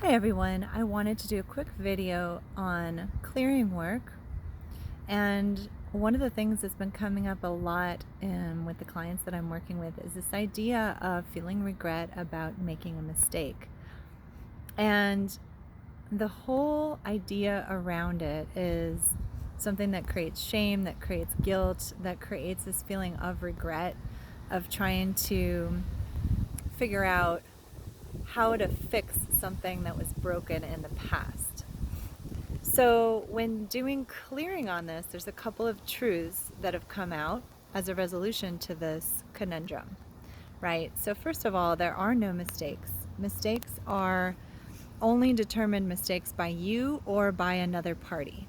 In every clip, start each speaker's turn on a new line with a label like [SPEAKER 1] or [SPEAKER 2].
[SPEAKER 1] Hi everyone, I wanted to do a quick video on clearing work, and one of the things that's been coming up a lot with the clients that I'm working with is this idea of feeling regret about making a mistake. And the whole idea around it is something that creates shame, that creates guilt, that creates this feeling of regret, of trying to figure out how to fix something that was broken in the past. So when doing clearing on this, there's a couple of truths that have come out as a resolution to this conundrum, right? So first of all, there are no mistakes. Mistakes are only determined mistakes by you or by another party.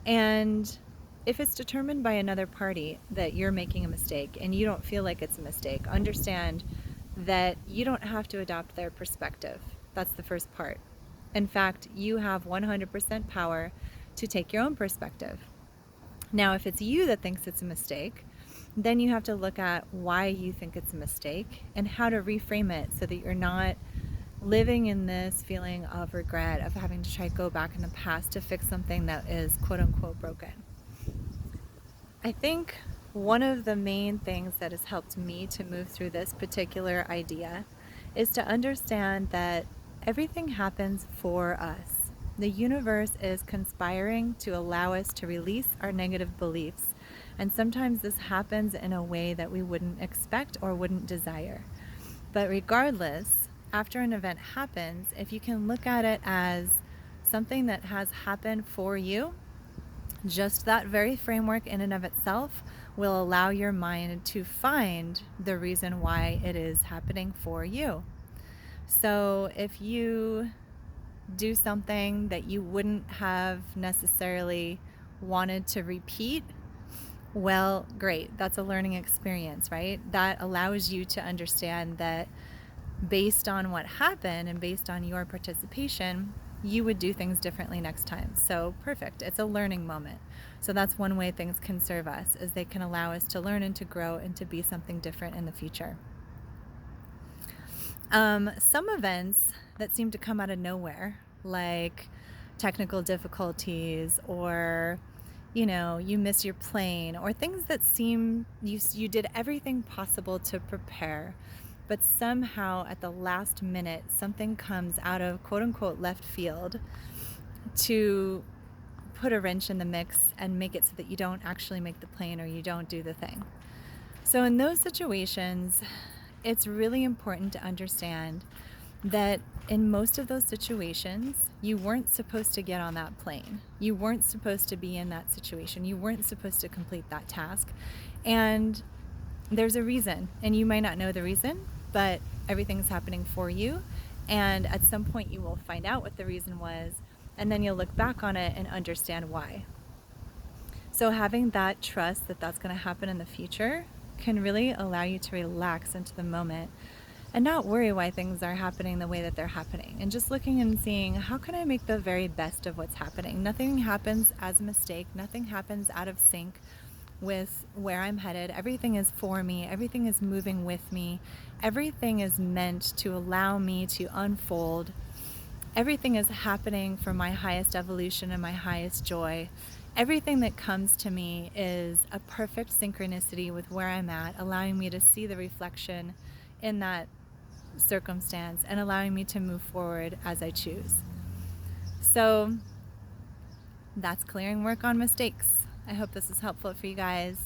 [SPEAKER 1] And if it's determined by another party that you're making a mistake and you don't feel like it's a mistake, understand that you don't have to adopt their perspective. That's the first part. In fact, you have 100% power to take your own perspective. Now, if it's you that thinks it's a mistake, then you have to look at why you think it's a mistake and how to reframe it so that you're not living in this feeling of regret of having to try to go back in the past to fix something that is quote unquote broken. I think one of the main things that has helped me to move through this particular idea is to understand that everything happens for us. The universe is conspiring to allow us to release our negative beliefs, and sometimes this happens in a way that we wouldn't expect or wouldn't desire. But regardless, after an event happens, if you can look at it as something that has happened for you, just that very framework in and of itself will allow your mind to find the reason why it is happening for you. So if you do something that you wouldn't have necessarily wanted to repeat, well, great. That's a learning experience, right? That allows you to understand that based on what happened and based on your participation, you would do things differently next time. So perfect. It's a learning moment. So that's one way things can serve us, is they can allow us to learn and to grow and to be something different in the future. Some events that seem to come out of nowhere, like technical difficulties, or you miss your plane, or things that seem you did everything possible to prepare, but somehow at the last minute something comes out of quote unquote left field to put a wrench in the mix and make it so that you don't actually make the plane or you don't do the thing. So in those situations, it's really important to understand that in most of those situations, you weren't supposed to get on that plane. You weren't supposed to be in that situation. You weren't supposed to complete that task. And there's a reason, and you might not know the reason, but everything's happening for you. And at some point you will find out what the reason was, and then you'll look back on it and understand why. So having that trust that that's going to happen in the future can really allow you to relax into the moment and not worry why things are happening the way that they're happening, and just looking and seeing, how can I make the very best of what's happening? Nothing happens as a mistake. Nothing happens out of sync with where I'm headed. Everything is for me. Everything is moving with me. Everything is meant to allow me to unfold. Everything is happening for my highest evolution and my highest joy. Everything that comes to me is a perfect synchronicity with where I'm at, allowing me to see the reflection in that circumstance and allowing me to move forward as I choose. So that's clearing work on mistakes. I hope this is helpful for you guys.